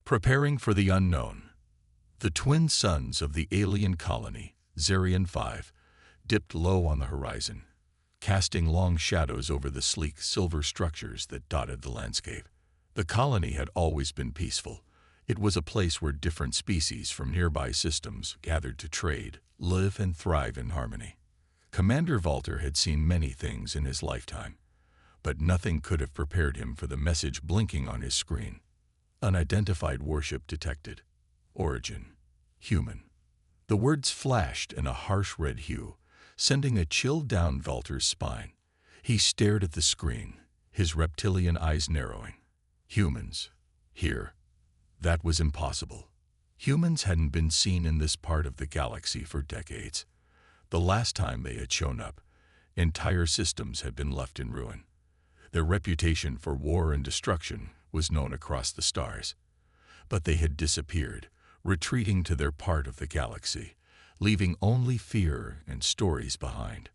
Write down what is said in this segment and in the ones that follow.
Preparing for the unknown. The twin suns of the alien colony, Zarian 5, dipped low on the horizon, casting long shadows over the sleek silver structures that dotted the landscape. The colony had always been peaceful. It was a place where different species from nearby systems gathered to trade, live, and thrive in harmony. Commander Walter had seen many things in his lifetime, but nothing could have prepared him for the message blinking on his screen. Unidentified warship detected. Origin: human. The words flashed in a harsh red hue, sending a chill down Walter's spine. He stared at the screen, his reptilian eyes narrowing. Humans. Here. That was impossible. Humans hadn't been seen in this part of the galaxy for decades. The last time they had shown up, entire systems had been left in ruin. Their reputation for war and destruction was known across the stars. But they had disappeared, retreating to their part of the galaxy, leaving only fear and stories behind.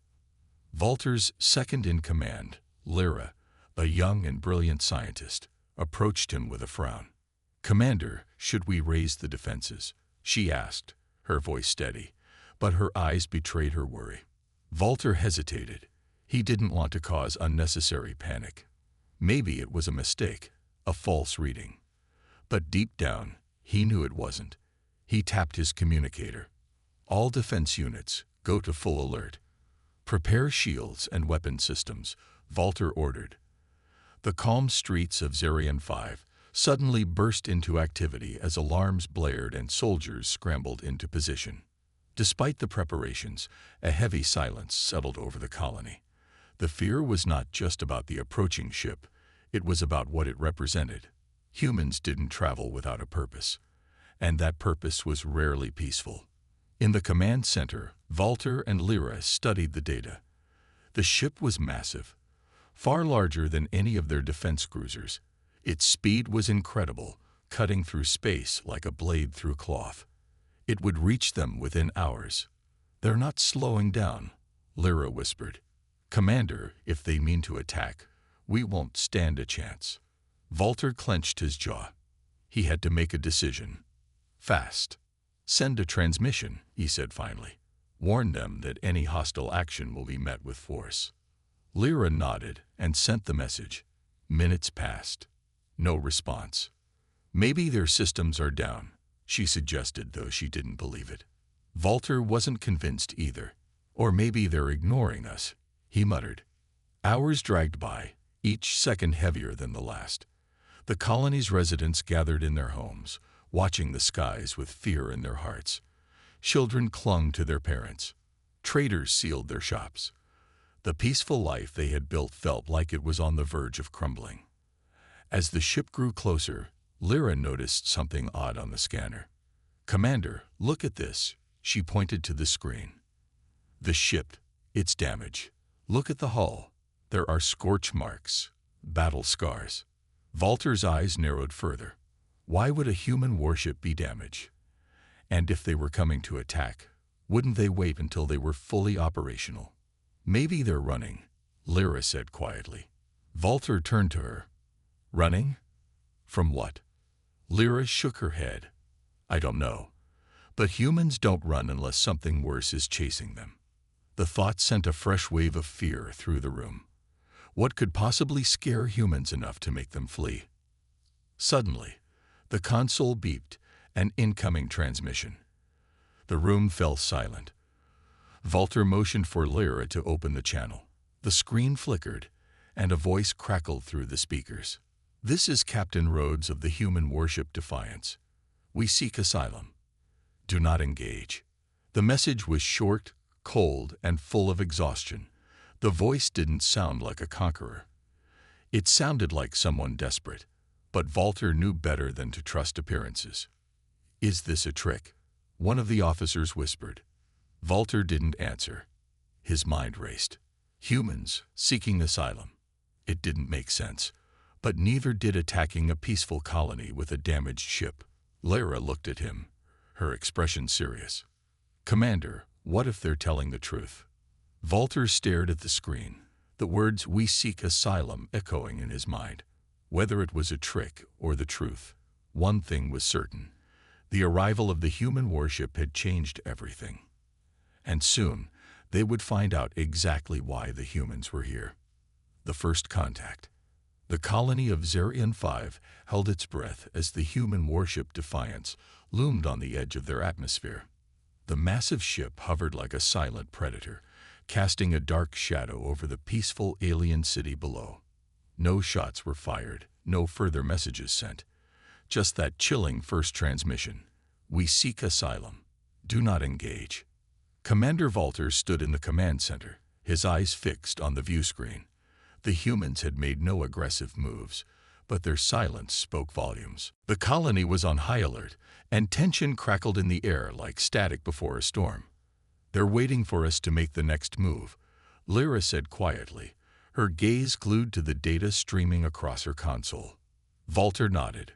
Walter's second-in-command, Lyra, a young and brilliant scientist, approached him with a frown. "Commander, should we raise the defenses?" she asked, her voice steady, but her eyes betrayed her worry. Walter hesitated. He didn't want to cause unnecessary panic. Maybe it was a mistake, a false reading. But deep down, he knew it wasn't. He tapped his communicator. "All defense units, go to full alert. Prepare shields and weapon systems," Walter ordered. The calm streets of Zarian 5 suddenly burst into activity as alarms blared and soldiers scrambled into position. Despite the preparations, a heavy silence settled over the colony. The fear was not just about the approaching ship, it was about what it represented. Humans didn't travel without a purpose, and that purpose was rarely peaceful. In the command center, Walter and Lyra studied the data. The ship was massive, far larger than any of their defense cruisers. Its speed was incredible, cutting through space like a blade through cloth. It would reach them within hours. "They're not slowing down," Lyra whispered. "Commander, if they mean to attack, we won't stand a chance." Walter clenched his jaw. He had to make a decision. Fast. "Send a transmission," he said finally. "Warn them that any hostile action will be met with force." Lyra nodded and sent the message. Minutes passed. No response. "Maybe their systems are down," she suggested, though she didn't believe it. Walter wasn't convinced either. "Or maybe they're ignoring us," he muttered. Hours dragged by, each second heavier than the last. The colony's residents gathered in their homes, watching the skies with fear in their hearts. Children clung to their parents. Traders sealed their shops. The peaceful life they had built felt like it was on the verge of crumbling. As the ship grew closer, Lyra noticed something odd on the scanner. "Commander, look at this," she pointed to the screen. "The ship, its damage. Look at the hull. There are scorch marks, battle scars." Walter's eyes narrowed further. Why would a human warship be damaged? And if they were coming to attack, wouldn't they wait until they were fully operational? "Maybe they're running," Lyra said quietly. Walter turned to her. "Running? From what?" Lyra shook her head. "I don't know. But humans don't run unless something worse is chasing them." The thought sent a fresh wave of fear through the room. What could possibly scare humans enough to make them flee? Suddenly, the console beeped, an incoming transmission. The room fell silent. Walter motioned for Lyra to open the channel. The screen flickered, and a voice crackled through the speakers. "This is Captain Rhodes of the human warship Defiance. We seek asylum. Do not engage." The message was short, cold, and full of exhaustion. The voice didn't sound like a conqueror. It sounded like someone desperate, but Walter knew better than to trust appearances. "Is this a trick?" one of the officers whispered. Walter didn't answer. His mind raced. Humans seeking asylum. It didn't make sense, but neither did attacking a peaceful colony with a damaged ship. Lyra looked at him, her expression serious. "Commander, what if they're telling the truth?" Walter stared at the screen, the words "we seek asylum" echoing in his mind. Whether it was a trick or the truth, One thing was certain. The arrival of the human warship had changed everything. And soon, they would find out exactly why the humans were here. The first contact. The colony of Zarian 5 held its breath as the human warship Defiance loomed on the edge of their atmosphere. The massive ship hovered like a silent predator, casting a dark shadow over the peaceful alien city below. No shots were fired, no further messages sent. Just that chilling first transmission. We seek asylum. Do not engage. Commander Walter stood in the command center, his eyes fixed on the view screen. The humans had made no aggressive moves, but their silence spoke volumes. The colony was on high alert, and tension crackled in the air like static before a storm. "They're waiting for us to make the next move," Lyra said quietly, her gaze glued to the data streaming across her console. Walter nodded.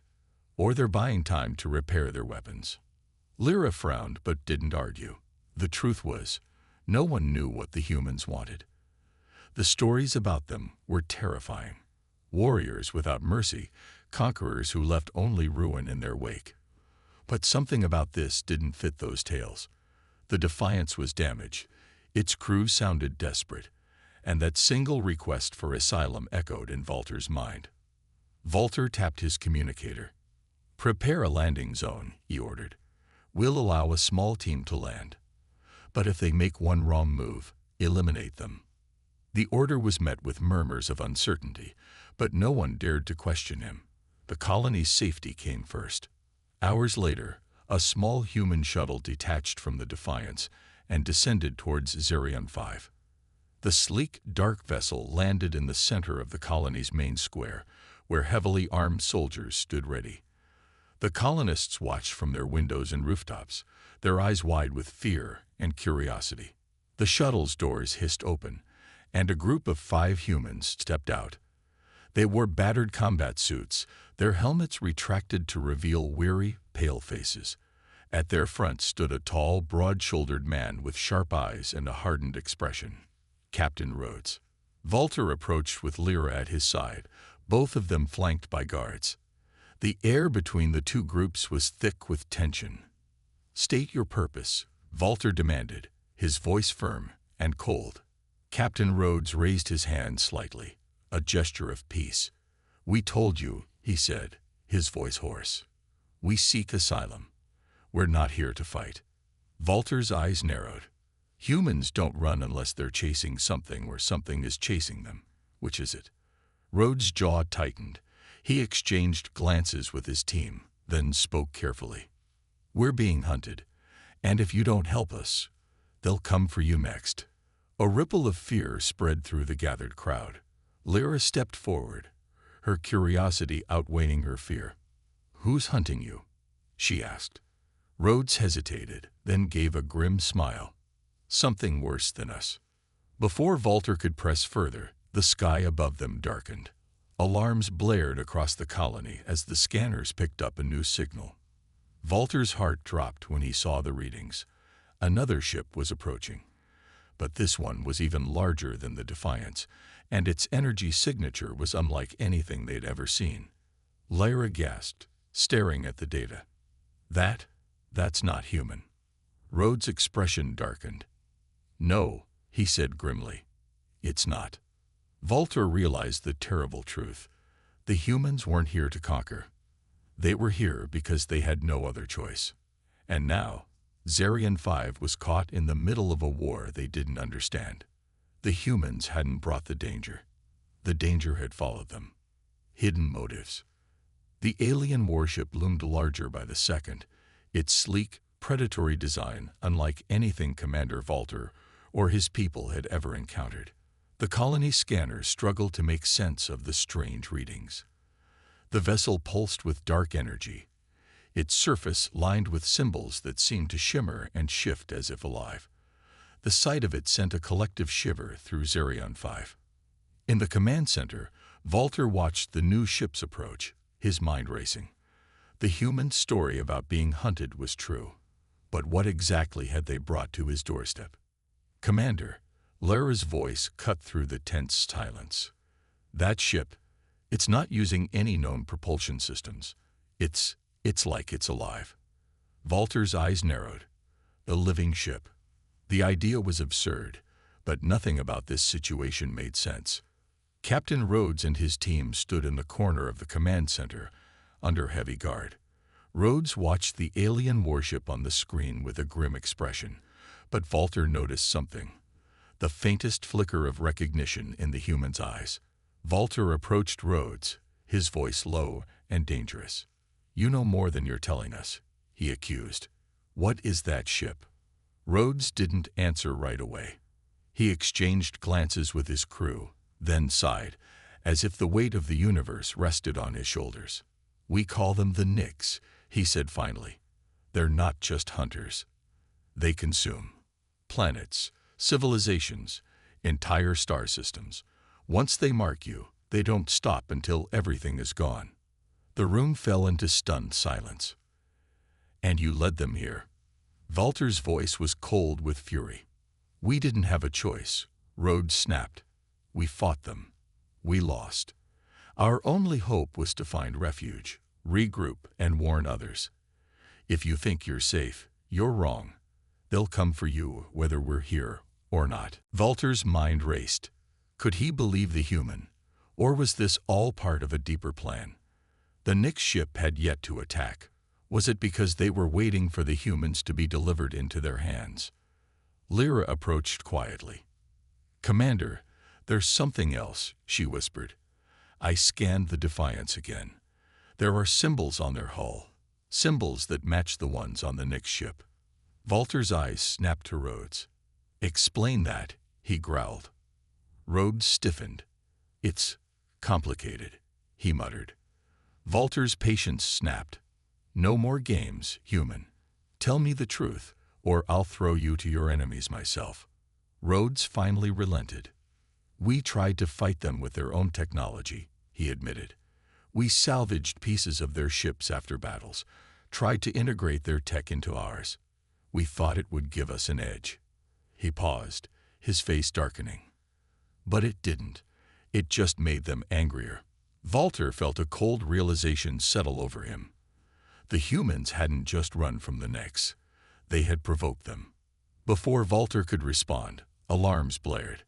"Or they're buying time to repair their weapons." Lyra frowned but didn't argue. The truth was, no one knew what the humans wanted. The stories about them were terrifying. Warriors without mercy, conquerors who left only ruin in their wake. But something about this didn't fit those tales. The Defiance was damaged, its crew sounded desperate, and that single request for asylum echoed in Walter's mind. Walter tapped his communicator. "Prepare a landing zone," he ordered. "We'll allow a small team to land. But if they make one wrong move, eliminate them." The order was met with murmurs of uncertainty, but no one dared to question him. The colony's safety came first. Hours later, a small human shuttle detached from the Defiance and descended towards Zarian 5. The sleek, dark vessel landed in the center of the colony's main square, where heavily armed soldiers stood ready. The colonists watched from their windows and rooftops, their eyes wide with fear and curiosity. The shuttle's doors hissed open, and a group of 5 humans stepped out. They wore battered combat suits, their helmets retracted to reveal weary, pale faces. At their front stood a tall, broad-shouldered man with sharp eyes and a hardened expression. Captain Rhodes. Walter approached with Lyra at his side, both of them flanked by guards. The air between the two groups was thick with tension. "State your purpose," Walter demanded, his voice firm and cold. Captain Rhodes raised his hand slightly, a gesture of peace. "We told you," he said, his voice hoarse. "We seek asylum. We're not here to fight." Walter's eyes narrowed. Humans don't run unless they're chasing something or something is chasing them. Which is it? Rhodes' jaw tightened. He exchanged glances with his team, then spoke carefully. "We're being hunted, and if you don't help us, they'll come for you next." A ripple of fear spread through the gathered crowd. Lyra stepped forward, her curiosity outweighing her fear. "Who's hunting you?" she asked. Rhodes hesitated, then gave a grim smile. "Something worse than us." Before Walter could press further, the sky above them darkened. Alarms blared across the colony as the scanners picked up a new signal. Walter's heart dropped when he saw the readings. Another ship was approaching. But this one was even larger than the Defiance, and its energy signature was unlike anything they'd ever seen. Lyra gasped, staring at the data. That's not human." Rhodes' expression darkened. "No," he said grimly. "It's not." Walter realized the terrible truth. The humans weren't here to conquer. They were here because they had no other choice. And now, Zarian 5 was caught in the middle of a war they didn't understand. The humans hadn't brought the danger. The danger had followed them. Hidden motives. The alien warship loomed larger by the second, its sleek, predatory design unlike anything Commander Walter or his people had ever encountered. The colony scanners struggled to make sense of the strange readings. The vessel pulsed with dark energy, its surface lined with symbols that seemed to shimmer and shift as if alive. The sight of it sent a collective shiver through Zarian 5. In the command center, Walter watched the new ships approach, his mind racing. The human story about being hunted was true. But what exactly had they brought to his doorstep? "Commander," Lyra's voice cut through the tense silence. "That ship, it's not using any known propulsion systems. It's It's like it's alive. Walter's eyes narrowed. The living ship. The idea was absurd, but nothing about this situation made sense. Captain Rhodes and his team stood in the corner of the command center, under heavy guard. Rhodes watched the alien warship on the screen with a grim expression, but Walter noticed something. The faintest flicker of recognition in the human's eyes. Walter approached Rhodes, his voice low and dangerous. "You know more than you're telling us," he accused. "What is that ship?" Rhodes didn't answer right away. He exchanged glances with his crew, then sighed, as if the weight of the universe rested on his shoulders. "We call them the Nix," he said finally. "They're not just hunters. They consume planets, civilizations, entire star systems. Once they mark you, they don't stop until everything is gone." The room fell into stunned silence. "And you led them here?" Walter's voice was cold with fury. "We didn't have a choice," Rhodes snapped. "We fought them. We lost. Our only hope was to find refuge, regroup, and warn others. If you think you're safe, you're wrong. They'll come for you whether we're here or not." Walter's mind raced. Could he believe the human, or was this all part of a deeper plan? The Nix ship had yet to attack. Was it because they were waiting for the humans to be delivered into their hands? Lyra approached quietly. "Commander, there's something else," she whispered. I scanned the Defiance again. There are symbols on their hull, symbols that match the ones on the Nix ship. Walter's eyes snapped to Rhodes. "Explain that," he growled. Rhodes stiffened. "It's complicated," he muttered. Walter's patience snapped. "No more games, human. Tell me the truth, or I'll throw you to your enemies myself." Rhodes finally relented. "We tried to fight them with their own technology," he admitted. "We salvaged pieces of their ships after battles, tried to integrate their tech into ours. We thought it would give us an edge." He paused, his face darkening. "But it didn't. It just made them angrier." Walter felt a cold realization settle over him. The humans hadn't just run from the Nix. They had provoked them. Before Walter could respond, alarms blared.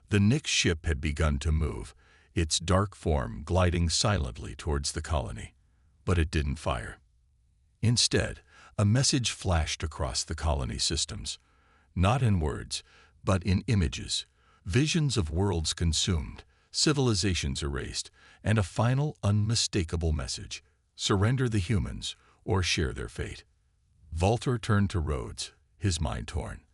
The Nix ship had begun to move, its dark form gliding silently towards the colony. But it didn't fire. Instead, a message flashed across the colony systems. Not in words, but in images. Visions of worlds consumed, civilizations erased, and a final unmistakable message: surrender the humans or share their fate. Walter turned to Rhodes, his mind torn.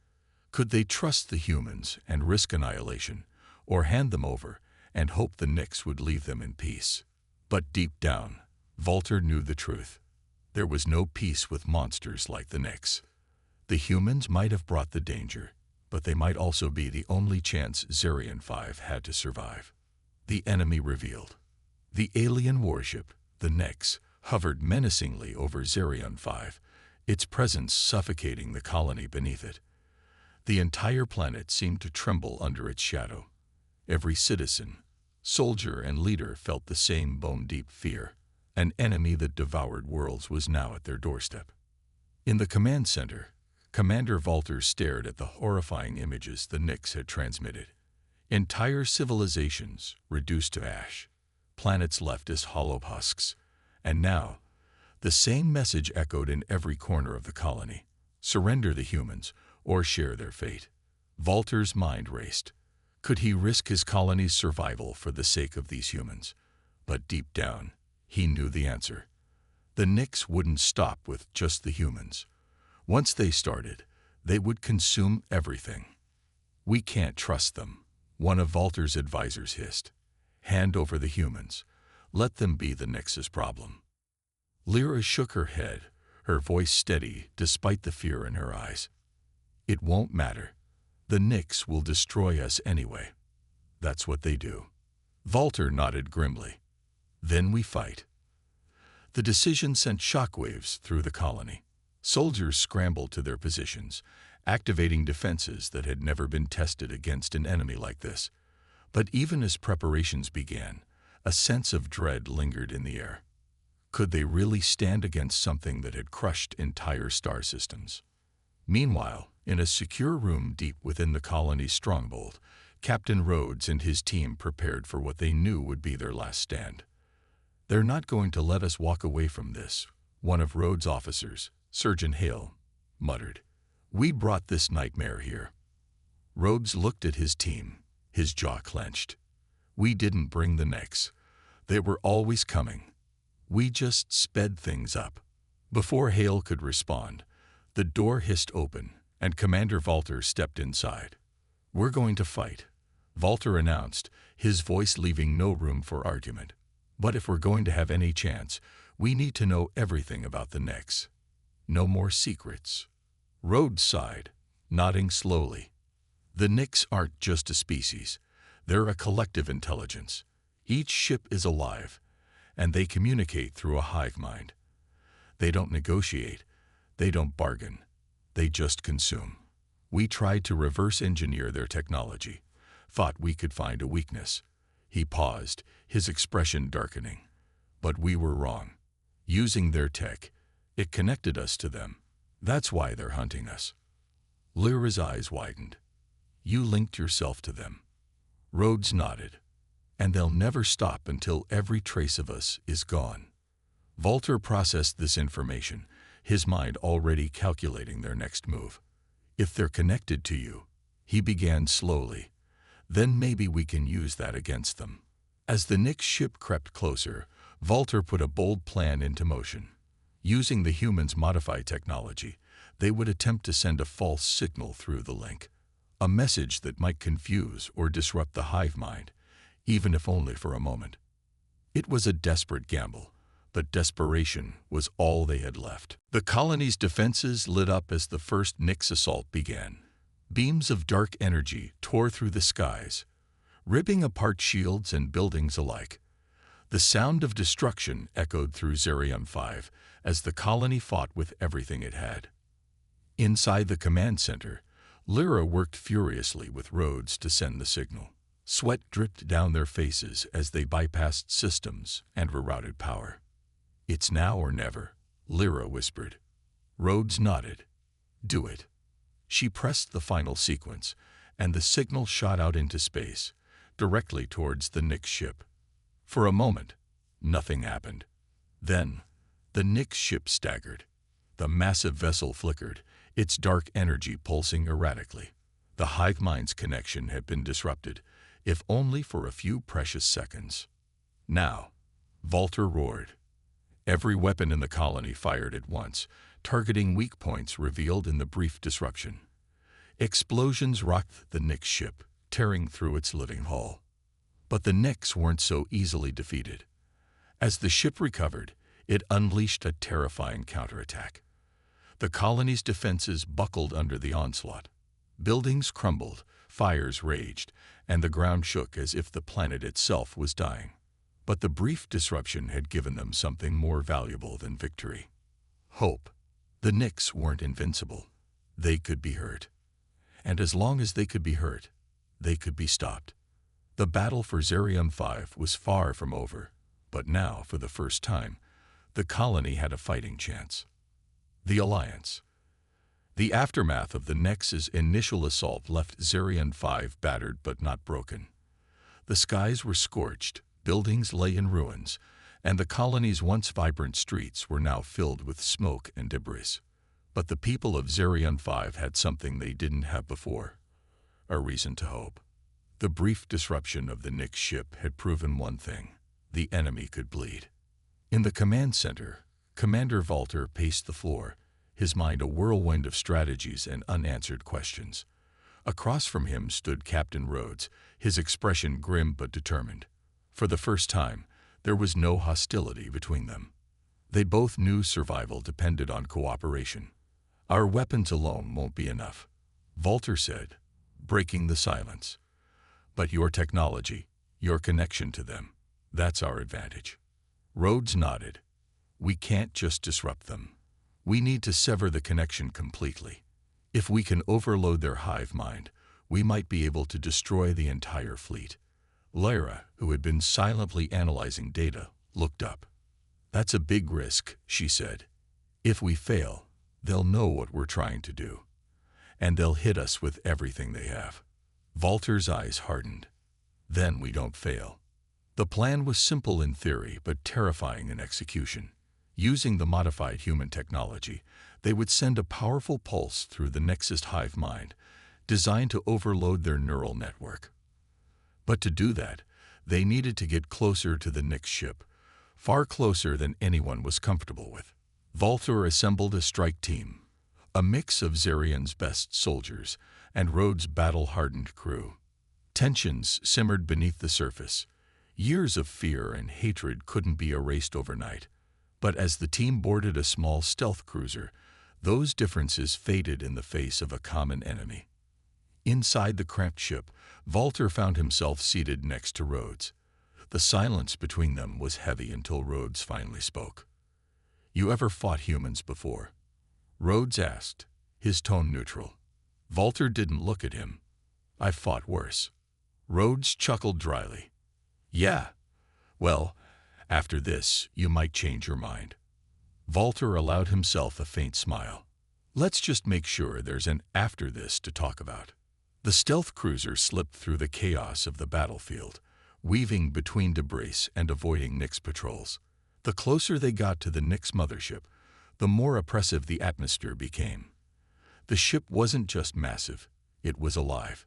Could they trust the humans and risk annihilation, or hand them over and hope the Nix would leave them in peace? But deep down, Walter knew the truth. There was no peace with monsters like the Nix. The humans might have brought the danger, but they might also be the only chance Zarian 5 had to survive. The enemy revealed. The alien warship, the Nix, hovered menacingly over Zarian 5, its presence suffocating the colony beneath it. The entire planet seemed to tremble under its shadow. Every citizen, soldier, and leader felt the same bone-deep fear. An enemy that devoured worlds was now at their doorstep. In the command center, Commander Walter stared at the horrifying images the Nix had transmitted. Entire civilizations reduced to ash, planets left as hollow husks, and now, the same message echoed in every corner of the colony: surrender the humans or share their fate. Walter's mind raced. Could he risk his colony's survival for the sake of these humans? But deep down, he knew the answer. The Nix wouldn't stop with just the humans. Once they started, they would consume everything. "We can't trust them," one of Walter's advisors hissed. "Hand over the humans. Let them be the Nix's problem." Lyra shook her head, her voice steady despite the fear in her eyes. "It won't matter. The Nix will destroy us anyway. That's what they do." Walter nodded grimly. "Then we fight." The decision sent shockwaves through the colony. Soldiers scrambled to their positions, activating defenses that had never been tested against an enemy like this. But even as preparations began, a sense of dread lingered in the air. Could they really stand against something that had crushed entire star systems? Meanwhile, in a secure room deep within the colony's stronghold, Captain Rhodes and his team prepared for what they knew would be their last stand. "They're not going to let us walk away from this," one of Rhodes' officers, Surgeon Hale, muttered. "We brought this nightmare here." Rhodes looked at his team, his jaw clenched. "We didn't bring the necks. They were always coming. We just sped things up." Before Hale could respond, the door hissed open, and Commander Walter stepped inside. "We're going to fight," Walter announced, his voice leaving no room for argument. "But if we're going to have any chance, we need to know everything about the necks. No more secrets." Rhodes sighed, nodding slowly. "The Nyx aren't just a species. They're a collective intelligence. Each ship is alive, and they communicate through a hive mind. They don't negotiate. They don't bargain. They just consume. We tried to reverse engineer their technology, thought we could find a weakness." He paused, his expression darkening. "But we were wrong. Using their tech, it connected us to them. That's why they're hunting us." Lyra's eyes widened. "You linked yourself to them." Rhodes nodded. "And they'll never stop until every trace of us is gone." Walter processed this information, his mind already calculating their next move. "If they're connected to you," he began slowly, "then maybe we can use that against them." As the Nyx ship crept closer, Walter put a bold plan into motion. Using the humans' modified technology, they would attempt to send a false signal through the link, a message that might confuse or disrupt the hive mind, even if only for a moment. It was a desperate gamble, but desperation was all they had left. The colony's defenses lit up as the first Nyx assault began. Beams of dark energy tore through the skies, ripping apart shields and buildings alike. The sound of destruction echoed through Zerion 5 as the colony fought with everything it had. Inside the command center, Lyra worked furiously with Rhodes to send the signal. Sweat dripped down their faces as they bypassed systems and rerouted power. "It's now or never," Lyra whispered. Rhodes nodded. "Do it." She pressed the final sequence, and the signal shot out into space, directly towards the Nyx ship. For a moment, nothing happened. Then, the Nyx ship staggered. The massive vessel flickered, its dark energy pulsing erratically. The hive mind's connection had been disrupted, if only for a few precious seconds. "Now," Walter roared. Every weapon in the colony fired at once, targeting weak points revealed in the brief disruption. Explosions rocked the Nyx ship, tearing through its living hull. But the Nyx weren't so easily defeated. As the ship recovered, it unleashed a terrifying counterattack. The colony's defenses buckled under the onslaught. Buildings crumbled, fires raged, and the ground shook as if the planet itself was dying. But the brief disruption had given them something more valuable than victory: hope. The Nyx weren't invincible. They could be hurt. And as long as they could be hurt, they could be stopped. The battle for Zerion 5 was far from over, but now, for the first time, the colony had a fighting chance. The Alliance. The aftermath of the Nyx's initial assault left Zerion 5 battered but not broken. The skies were scorched, buildings lay in ruins, and the colony's once vibrant streets were now filled with smoke and debris. But the people of Zerion 5 had something they didn't have before: a reason to hope. The brief disruption of the Nyx ship had proven one thing: the enemy could bleed. In the command center, Commander Walter paced the floor, his mind a whirlwind of strategies and unanswered questions. Across from him stood Captain Rhodes, his expression grim but determined. For the first time, there was no hostility between them. They both knew survival depended on cooperation. "Our weapons alone won't be enough," Walter said, breaking the silence. "But your technology, your connection to them, that's our advantage." Rhodes nodded. "We can't just disrupt them. We need to sever the connection completely. If we can overload their hive mind, we might be able to destroy the entire fleet." Lyra, who had been silently analyzing data, looked up. "That's a big risk," she said. "If we fail, they'll know what we're trying to do, and they'll hit us with everything they have." Walter's eyes hardened. "Then we don't fail." The plan was simple in theory, but terrifying in execution. Using the modified human technology, they would send a powerful pulse through the Nexus hive mind, designed to overload their neural network. But to do that, they needed to get closer to the Nyx ship, far closer than anyone was comfortable with. Walter assembled a strike team, a mix of Zarian's best soldiers and Rhodes' battle-hardened crew. Tensions simmered beneath the surface. Years of fear and hatred couldn't be erased overnight. But as the team boarded a small stealth cruiser, those differences faded in the face of a common enemy. Inside the cramped ship, Walter found himself seated next to Rhodes. The silence between them was heavy until Rhodes finally spoke. "You ever fought humans before?" Rhodes asked, his tone neutral. Walter didn't look at him. "I've fought worse." Rhodes chuckled dryly. "Yeah? Well, after this, you might change your mind." Walter allowed himself a faint smile. "Let's just make sure there's an after this to talk about." The stealth cruiser slipped through the chaos of the battlefield, weaving between debris and avoiding Nyx patrols. The closer they got to the Nyx mothership, the more oppressive the atmosphere became. The ship wasn't just massive, it was alive.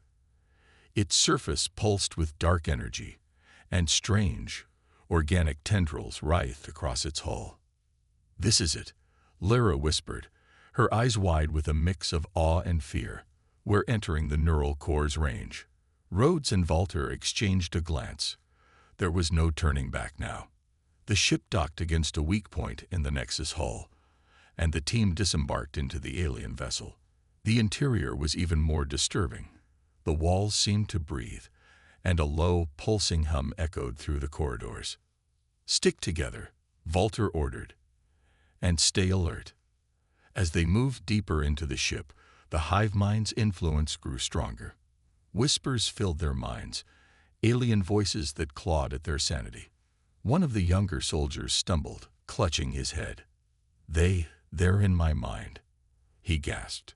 Its surface pulsed with dark energy, and strange, organic tendrils writhed across its hull. "This is it," Lyra whispered, her eyes wide with a mix of awe and fear. "We're entering the neural core's range." Rhodes and Walter exchanged a glance. There was no turning back now. The ship docked against a weak point in the Nexus hull, and the team disembarked into the alien vessel. The interior was even more disturbing. The walls seemed to breathe, and a low, pulsing hum echoed through the corridors. "Stick together," Walter ordered, "and stay alert." As they moved deeper into the ship, the hive mind's influence grew stronger. Whispers filled their minds, alien voices that clawed at their sanity. One of the younger soldiers stumbled, clutching his head. They're in my mind," he gasped.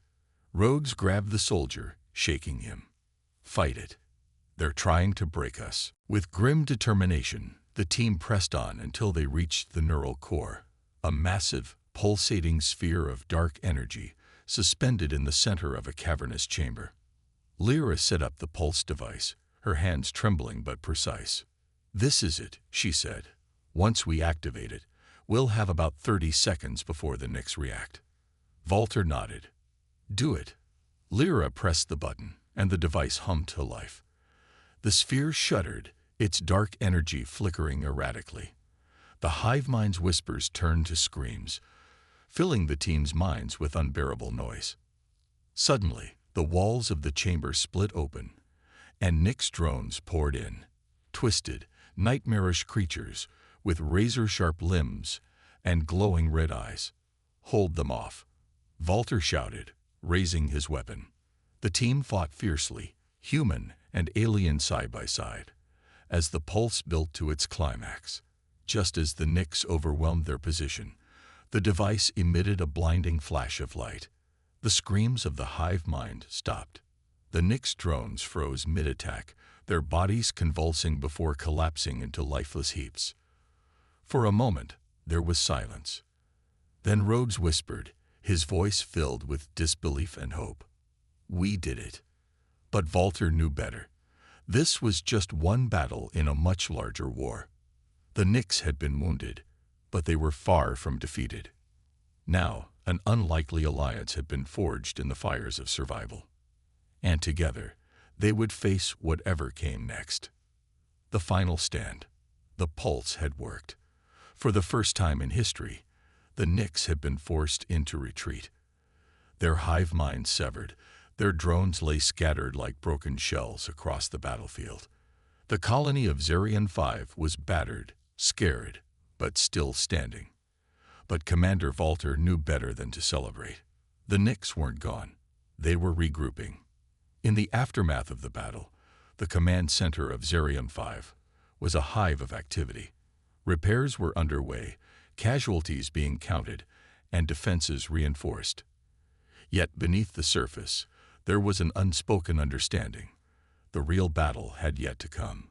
Rhodes grabbed the soldier, shaking him. "Fight it. They're trying to break us." With grim determination, the team pressed on until they reached the neural core, a massive, pulsating sphere of dark energy suspended in the center of a cavernous chamber. Lyra set up the pulse device, her hands trembling but precise. "This is it," she said. "Once we activate it, we'll have about 30 seconds before the Nyx react." Walter nodded. "Do it." Lyra pressed the button, and the device hummed to life. The sphere shuddered, its dark energy flickering erratically. The hive mind's whispers turned to screams, filling the team's minds with unbearable noise. Suddenly, the walls of the chamber split open, and Nyx drones poured in, twisted, nightmarish creatures with razor-sharp limbs and glowing red eyes. "Hold them off," Walter shouted, raising his weapon. The team fought fiercely, human and alien side by side, as the pulse built to its climax. Just as the Nyx overwhelmed their position, the device emitted a blinding flash of light. The screams of the hive mind stopped. The Nyx drones froze mid-attack, their bodies convulsing before collapsing into lifeless heaps. For a moment, there was silence. Then Rhodes whispered, his voice filled with disbelief and hope. "We did it." But Walter knew better. This was just one battle in a much larger war. The Nyx had been wounded, but they were far from defeated. Now, an unlikely alliance had been forged in the fires of survival. And together, they would face whatever came next. The final stand. The pulse had worked. For the first time in history, the Nyx had been forced into retreat. Their hive minds severed, their drones lay scattered like broken shells across the battlefield. The colony of Zarian 5 was battered, scared, but still standing. But Commander Walter knew better than to celebrate. The Nyx weren't gone. They were regrouping. In the aftermath of the battle, the command center of Zarian 5 was a hive of activity. Repairs were underway, casualties being counted, and defenses reinforced. Yet beneath the surface, there was an unspoken understanding. The real battle had yet to come.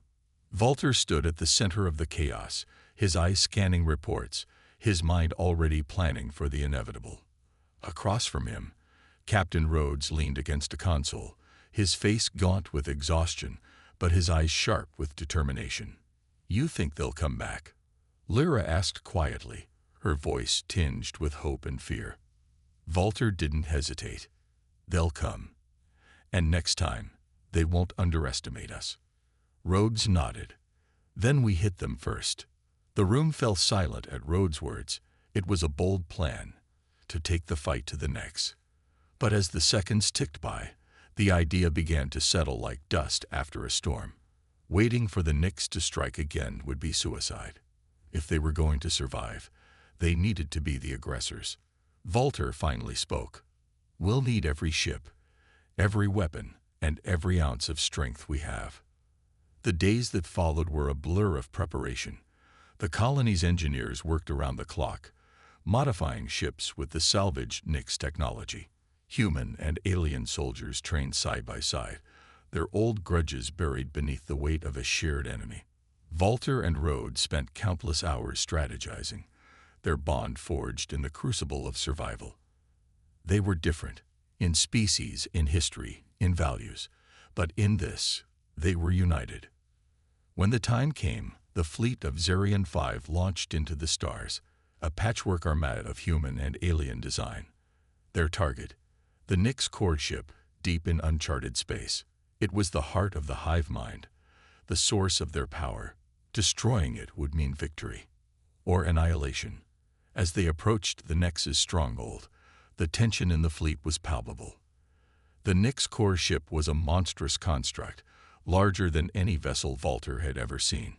Walter stood at the center of the chaos, his eyes scanning reports, his mind already planning for the inevitable. Across from him, Captain Rhodes leaned against a console, his face gaunt with exhaustion, but his eyes sharp with determination. "You think they'll come back?" Lyra asked quietly, her voice tinged with hope and fear. Walter didn't hesitate. "They'll come. And next time, they won't underestimate us." Rhodes nodded. "Then we hit them first." The room fell silent at Rhodes' words. It was a bold plan, to take the fight to the Nyx. But as the seconds ticked by, the idea began to settle like dust after a storm. Waiting for the Nyx to strike again would be suicide. If they were going to survive, they needed to be the aggressors. Walter finally spoke. "We'll need every ship, every weapon, and every ounce of strength we have." The days that followed were a blur of preparation. The colony's engineers worked around the clock, modifying ships with the salvaged Nyx technology. Human and alien soldiers trained side by side, their old grudges buried beneath the weight of a shared enemy. Walter and Rhodes spent countless hours strategizing, their bond forged in the crucible of survival. They were different, in species, in history, in values, but in this, they were united. When the time came, the fleet of Zarian 5 launched into the stars, a patchwork armada of human and alien design. Their target, the Nyx core ship, deep in uncharted space. It was the heart of the hive mind, the source of their power. Destroying it would mean victory, or annihilation. As they approached the Nyx's stronghold, the tension in the fleet was palpable. The Nyx core ship was a monstrous construct, larger than any vessel Walter had ever seen.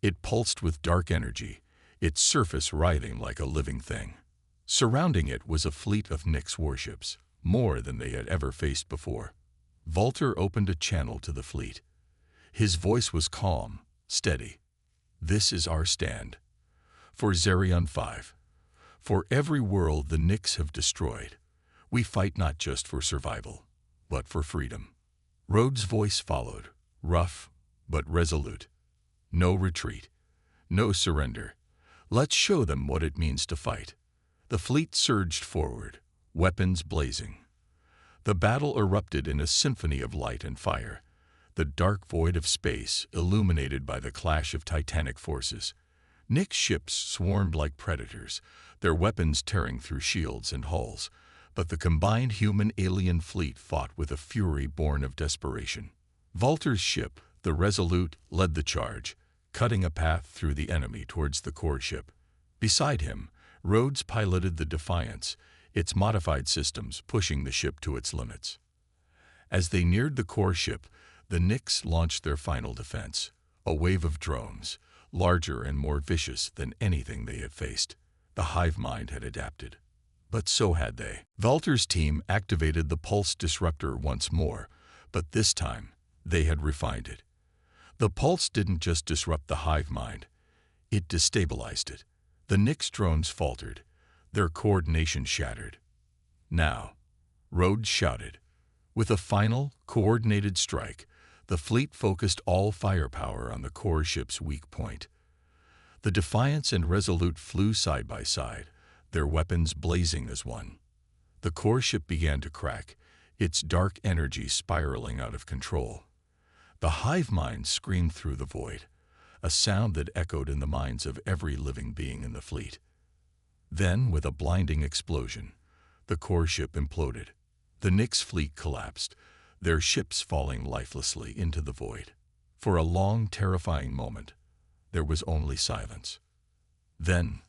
It pulsed with dark energy, its surface writhing like a living thing. Surrounding it was a fleet of Nyx warships, more than they had ever faced before. Walter opened a channel to the fleet. His voice was calm, steady. "This is our stand. For Zarian 5. For every world the Nyx have destroyed, we fight not just for survival, but for freedom." Rhodes' voice followed, rough but resolute. "No retreat, no surrender. Let's show them what it means to fight." The fleet surged forward, weapons blazing. The battle erupted in a symphony of light and fire, the dark void of space illuminated by the clash of titanic forces. Nyx ships swarmed like predators, their weapons tearing through shields and hulls, but the combined human-alien fleet fought with a fury born of desperation. Walter's ship, the Resolute, led the charge, cutting a path through the enemy towards the core ship. Beside him, Rhodes piloted the Defiance, its modified systems pushing the ship to its limits. As they neared the core ship, the Nyx launched their final defense, a wave of drones, larger and more vicious than anything they had faced. The hive mind had adapted. But so had they. Walter's team activated the pulse disruptor once more, but this time they had refined it. The pulse didn't just disrupt the hive mind, it destabilized it. The Nyx drones faltered, their coordination shattered. "Now," Rhodes shouted. With a final, coordinated strike, the fleet focused all firepower on the core ship's weak point. The Defiance and Resolute flew side by side, their weapons blazing as one. The core ship began to crack, its dark energy spiraling out of control. The hive mind screamed through the void, a sound that echoed in the minds of every living being in the fleet. Then, with a blinding explosion, the core ship imploded. The Nyx fleet collapsed, their ships falling lifelessly into the void. For a long, terrifying moment, there was only silence. Then,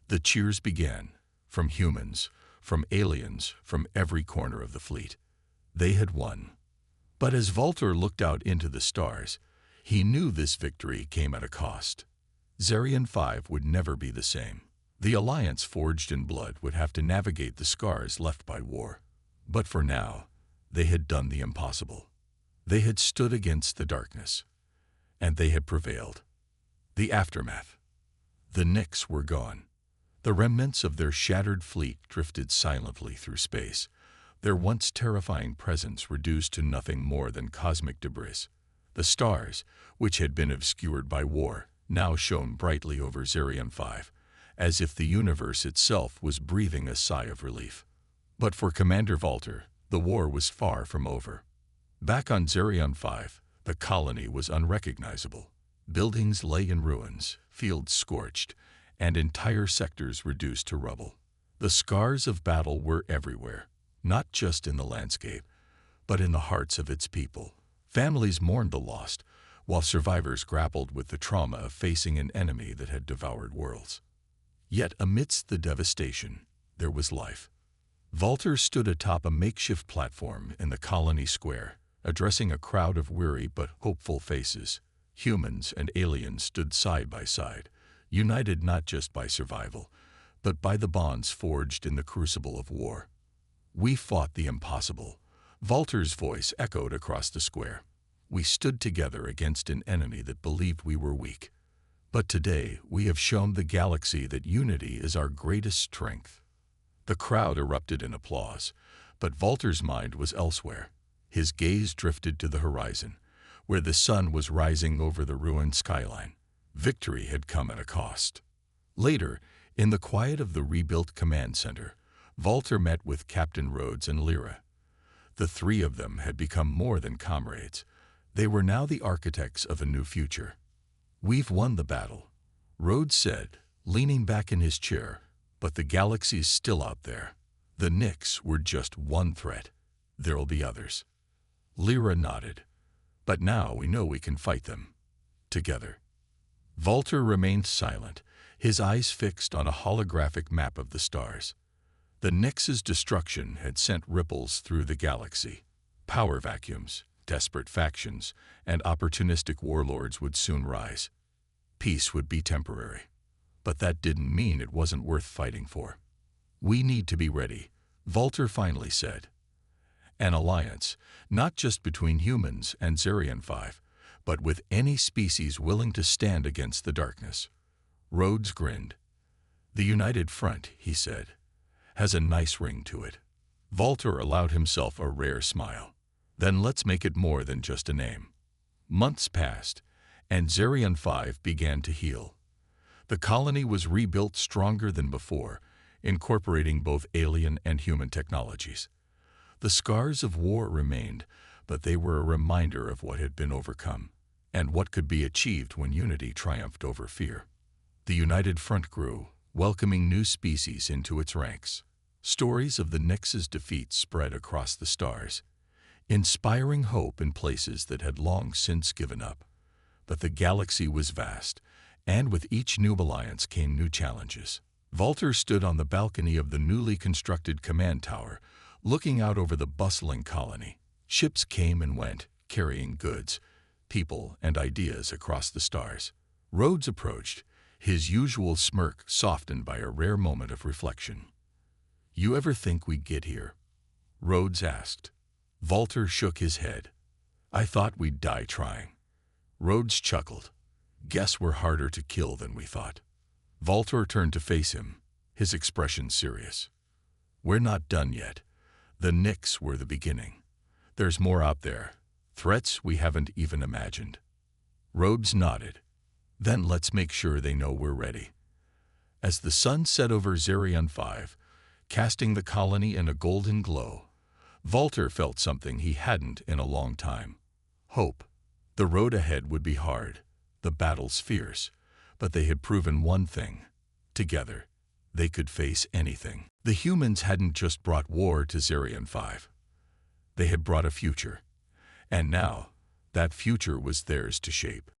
the cheers began, from humans, from aliens, from every corner of the fleet. They had won. But as Walter looked out into the stars, he knew this victory came at a cost. Zarian 5 would never be the same. The alliance forged in blood would have to navigate the scars left by war. But for now, they had done the impossible. They had stood against the darkness, and they had prevailed. The aftermath. The Nyx were gone. The remnants of their shattered fleet drifted silently through space, their once terrifying presence reduced to nothing more than cosmic debris. The stars, which had been obscured by war, now shone brightly over Zerion 5, as if the universe itself was breathing a sigh of relief. But for Commander Valter, the war was far from over. Back on Zerion 5, the colony was unrecognizable. Buildings lay in ruins, fields scorched, and entire sectors reduced to rubble. The scars of battle were everywhere, not just in the landscape, but in the hearts of its people. Families mourned the lost, while survivors grappled with the trauma of facing an enemy that had devoured worlds. Yet amidst the devastation, there was life. Valter stood atop a makeshift platform in the colony square, addressing a crowd of weary but hopeful faces. Humans and aliens stood side by side, united not just by survival, but by the bonds forged in the crucible of war. We fought the impossible. Valter's voice echoed across the square. We stood together against an enemy that believed we were weak. But today, we have shown the galaxy that unity is our greatest strength. The crowd erupted in applause, but Valter's mind was elsewhere. His gaze drifted to the horizon, where the sun was rising over the ruined skyline. Victory had come at a cost. Later, in the quiet of the rebuilt command center, Valter met with Captain Rhodes and Lyra. The three of them had become more than comrades. They were now the architects of a new future. "We've won the battle," Rhodes said, leaning back in his chair, "but the galaxy's still out there. The Nyx were just one threat. There'll be others." Lyra nodded. "But now we know we can fight them. Together." Valter remained silent, his eyes fixed on a holographic map of the stars. The Nyx's destruction had sent ripples through the galaxy. Power vacuums, desperate factions, and opportunistic warlords would soon rise. Peace would be temporary. But that didn't mean it wasn't worth fighting for. "We need to be ready," Valter finally said. An alliance, not just between humans and Zerion 5, but with any species willing to stand against the darkness. Rhodes grinned. "The United Front," he said, "has a nice ring to it." Valter allowed himself a rare smile. "Then let's make it more than just a name." Months passed, and Zerion 5 began to heal. The colony was rebuilt stronger than before, incorporating both alien and human technologies. The scars of war remained, but they were a reminder of what had been overcome, and what could be achieved when unity triumphed over fear. The United Front grew, welcoming new species into its ranks. Stories of the Nyx's defeat spread across the stars, inspiring hope in places that had long since given up. But the galaxy was vast, and with each new alliance came new challenges. Valter stood on the balcony of the newly constructed command tower, looking out over the bustling colony. Ships came and went, carrying goods, people, and ideas across the stars. Rhodes approached, his usual smirk softened by a rare moment of reflection. "You ever think we'd get here?" Rhodes asked. Valter shook his head. "I thought we'd die trying." Rhodes chuckled. "Guess we're harder to kill than we thought." Valter turned to face him, his expression serious. "We're not done yet. The Nyx were the beginning. There's more out there, threats we haven't even imagined." Rhodes nodded. "Then let's make sure they know we're ready." As the sun set over Zerion 5, casting the colony in a golden glow, Valter felt something he hadn't in a long time. Hope. The road ahead would be hard, the battles fierce, but they had proven one thing. Together, they could face anything. The humans hadn't just brought war to Zerion 5. They had brought a future. And now, that future was theirs to shape.